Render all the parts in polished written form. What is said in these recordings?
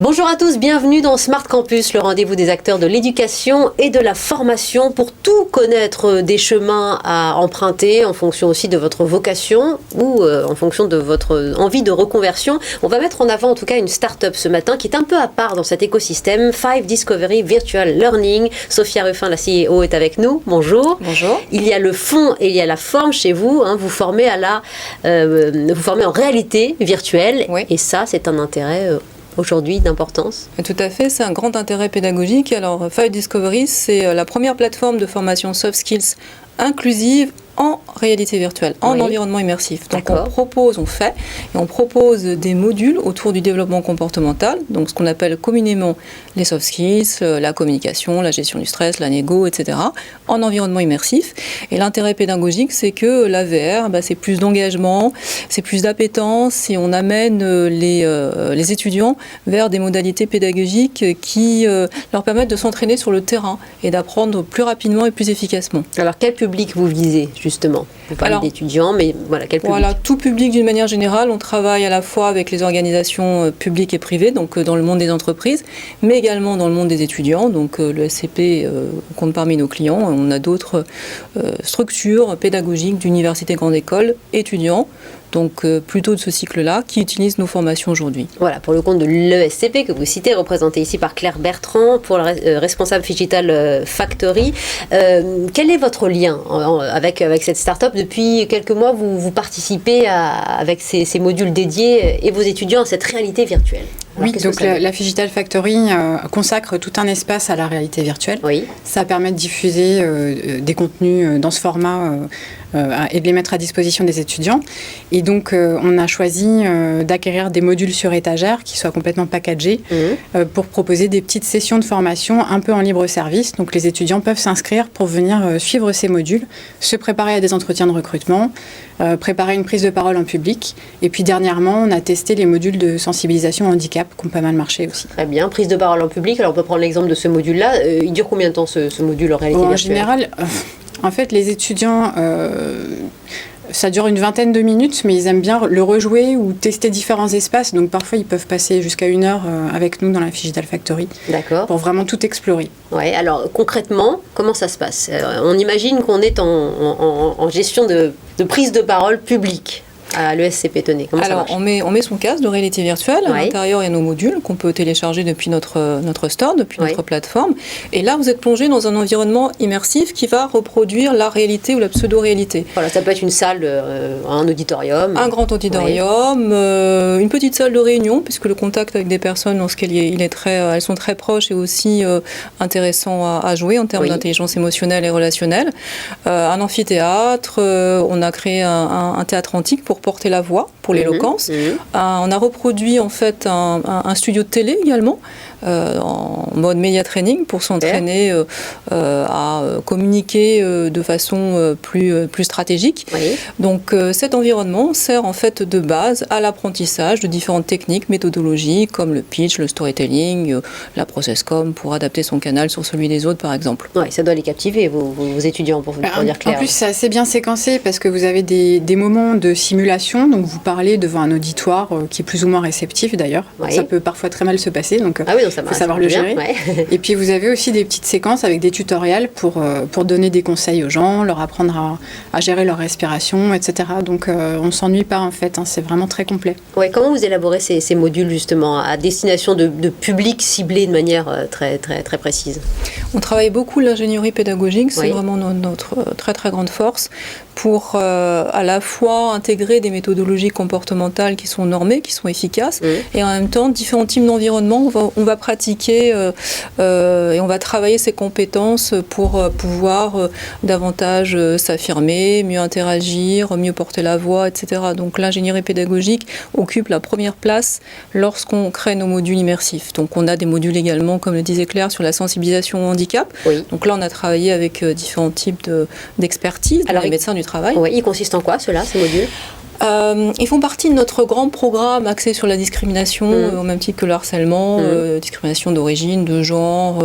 Bonjour à tous, bienvenue dans Smart Campus, le rendez-vous des acteurs de l'éducation et de la formation pour tout connaître des chemins à emprunter en fonction aussi de votre vocation ou en fonction de votre envie de reconversion. On va mettre en avant en tout cas une start-up ce matin qui est un peu à part dans cet écosystème, Five Discovery Virtual Learning. Sophia Ruffin, la CEO, est avec nous. Bonjour. Bonjour. Il y a le fond et il y a la forme chez vous. Vous formez vous formez en réalité virtuelle. Oui. Et ça, c'est un intérêt aujourd'hui d'importance. Tout à fait, c'est un grand intérêt pédagogique. Alors, Five Discovery, c'est la première plateforme de formation soft skills inclusive en réalité virtuelle, en environnement immersif. Donc on propose des modules autour du développement comportemental, donc ce qu'on appelle communément les soft skills, la communication, la gestion du stress, la négo, etc., en environnement immersif. Et l'intérêt pédagogique, c'est que la VR, c'est plus d'engagement, c'est plus d'appétence, et on amène les étudiants vers des modalités pédagogiques qui leur permettent de s'entraîner sur le terrain et d'apprendre plus rapidement et plus efficacement. Alors quel public vous visez justement? Vous parlez d'étudiants, mais voilà, quel public? Voilà, tout public d'une manière générale. On travaille à la fois avec les organisations publiques et privées, donc dans le monde des entreprises, mais également dans le monde des étudiants. Donc le SCP compte parmi nos clients. On a d'autres structures pédagogiques d'universités, grandes écoles, étudiants, donc plutôt de ce cycle-là, qui utilisent nos formations aujourd'hui. Voilà, pour le compte de l'ESCP que vous citez, représenté ici par Claire Bertrand, pour le responsable Digital Factory. Quel est votre lien avec cette start-up? Depuis quelques mois, vous participez avec ces modules dédiés et vos étudiants à cette réalité virtuelle. Alors, oui, donc la Digital Factory consacre tout un espace à la réalité virtuelle. Oui. Ça permet de diffuser des contenus dans ce format et de les mettre à disposition des étudiants. Et donc, on a choisi d'acquérir des modules sur étagère qui soient complètement packagés pour proposer des petites sessions de formation un peu en libre service. Donc, les étudiants peuvent s'inscrire pour venir suivre ces modules, se préparer à des entretiens de recrutement, préparer une prise de parole en public. Et puis, dernièrement, on a testé les modules de sensibilisation au handicap qui ont pas mal marché aussi. Très bien, prise de parole en public. Alors, on peut prendre l'exemple de ce module-là. Il dure combien de temps ce module en réalité virtuelle? En général, en fait, les étudiants, ça dure une vingtaine de minutes, mais ils aiment bien le rejouer ou tester différents espaces. Donc parfois, ils peuvent passer jusqu'à 1 heure avec nous dans la Digital Factory. D'accord. Pour vraiment tout explorer. Ouais, alors concrètement, comment ça se passe? On imagine qu'on est en gestion de prise de parole publique. À l'ESCP, tenez, comment ça marche? On met son casque de réalité virtuelle. À l'intérieur, il y a nos modules qu'on peut télécharger depuis notre store, depuis notre plateforme. Et là, vous êtes plongé dans un environnement immersif qui va reproduire la réalité ou la pseudo-réalité. Voilà, ça peut être une salle, un auditorium. Un grand auditorium, une petite salle de réunion, puisque le contact avec des personnes, elles sont très proches et aussi intéressant à jouer en termes d'intelligence émotionnelle et relationnelle. Un amphithéâtre, on a créé un théâtre antique pour porter la voix, pour l'éloquence. On a reproduit en fait un studio de télé également, en mode media training pour s'entraîner à communiquer de façon plus stratégique. Donc cet environnement sert en fait de base à l'apprentissage de différentes techniques, méthodologies comme le pitch, le storytelling, la process com pour adapter son canal sur celui des autres par exemple. Oui, ça doit les captiver vos étudiants pour dire clair. En plus c'est assez bien séquencé parce que vous avez des moments de simulation, donc vous parlez devant un auditoire qui est plus ou moins réceptif d'ailleurs. Ça peut parfois très mal se passer, donc il faut savoir le gérer. Et puis vous avez aussi des petites séquences avec des tutoriels pour donner des conseils aux gens, leur apprendre à gérer leur respiration, etc. Donc on ne s'ennuie pas en fait, c'est vraiment très complet. Ouais, comment vous élaborez ces modules justement à destination de publics ciblés de manière très, très, très précise? On travaille beaucoup l'ingénierie pédagogique, c'est vraiment notre très très grande force pour à la fois intégrer des méthodologies comportementales qui sont normées, qui sont efficaces, et en même temps différents types d'environnements. On va pratiquer et on va travailler ces compétences pour pouvoir davantage s'affirmer, mieux interagir, mieux porter la voix, etc. Donc l'ingénierie pédagogique occupe la première place lorsqu'on crée nos modules immersifs. Donc on a des modules également, comme le disait Claire, sur la sensibilisation au handicap. Donc là on a travaillé avec différents types d'expertise, les médecins du travail. Ils consistent en quoi ceux-là, ces modules? Ils font partie de notre grand programme axé sur la discrimination, au même titre que le harcèlement, discrimination d'origine, de genre,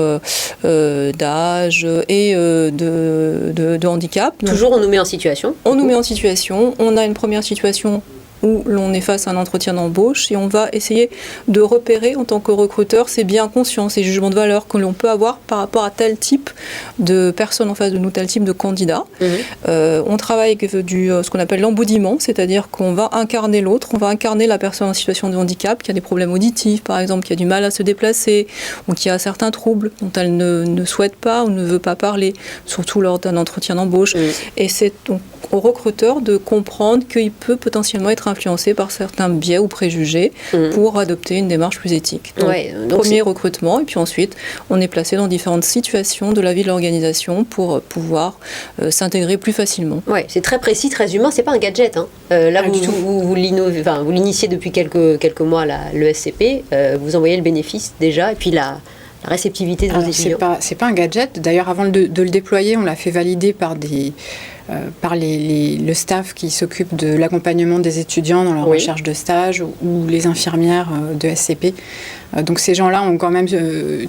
d'âge et de handicap. Toujours on nous met en situation? On nous met en situation. On a une première situation où l'on est face à un entretien d'embauche et on va essayer de repérer en tant que recruteur ces biais inconscients, ces jugements de valeur que l'on peut avoir par rapport à tel type de personne en face de nous, tel type de candidat. On travaille avec ce qu'on appelle l'emboudiment, c'est-à-dire qu'on va incarner l'autre, on va incarner la personne en situation de handicap, qui a des problèmes auditifs par exemple, qui a du mal à se déplacer ou qui a certains troubles dont elle ne souhaite pas ou ne veut pas parler, surtout lors d'un entretien d'embauche. Et c'est donc au recruteur de comprendre qu'il peut potentiellement être influencé par certains biais ou préjugés pour adopter une démarche plus éthique. Donc premier recrutement, et puis ensuite on est placé dans différentes situations de la vie de l'organisation pour pouvoir s'intégrer plus facilement. Oui, c'est très précis, très humain, c'est pas un gadget. Là, vous l'initiez depuis quelques mois, le SCP, vous envoyez le bénéfice déjà, et puis la réceptivité de vos étudiants. C'est pas un gadget. D'ailleurs, avant de le déployer, on l'a fait valider par le staff qui s'occupe de l'accompagnement des étudiants dans leur recherche de stage ou les infirmières de SCP. Donc ces gens-là ont quand même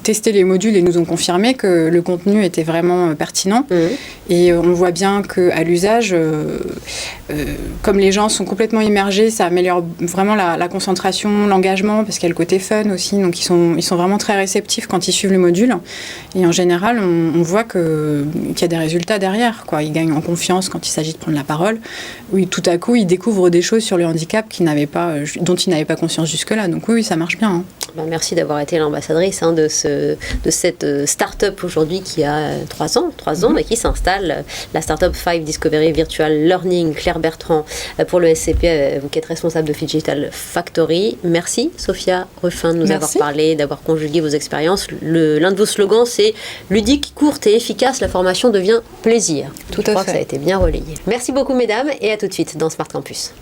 testé les modules et nous ont confirmé que le contenu était vraiment pertinent. Et on voit bien qu'à l'usage, comme les gens sont complètement immergés, ça améliore vraiment la concentration, l'engagement, parce qu'il y a le côté fun aussi. Donc ils sont vraiment très réceptifs quand ils suivent le module. Et en général, on voit qu'il y a des résultats derrière, quoi. Ils gagnent en confiance quand il s'agit de prendre la parole. Oui, tout à coup, ils découvrent des choses sur le handicap dont ils n'avaient pas conscience jusque-là. Donc oui, ça marche bien. Merci d'avoir été l'ambassadrice de cette start-up aujourd'hui qui a 3 ans et qui s'installe, la start-up 5 Discovery Virtual Learning. Claire Bertrand pour le SCP, vous qui êtes responsable de Digital Factory. Merci Sophia Ruffin de nous avoir parlé, d'avoir conjugué vos expériences. L'un de vos slogans, c'est ludique, courte et efficace, la formation devient plaisir. Je crois que ça a été bien relayé. Merci beaucoup mesdames et à tout de suite dans Smart Campus.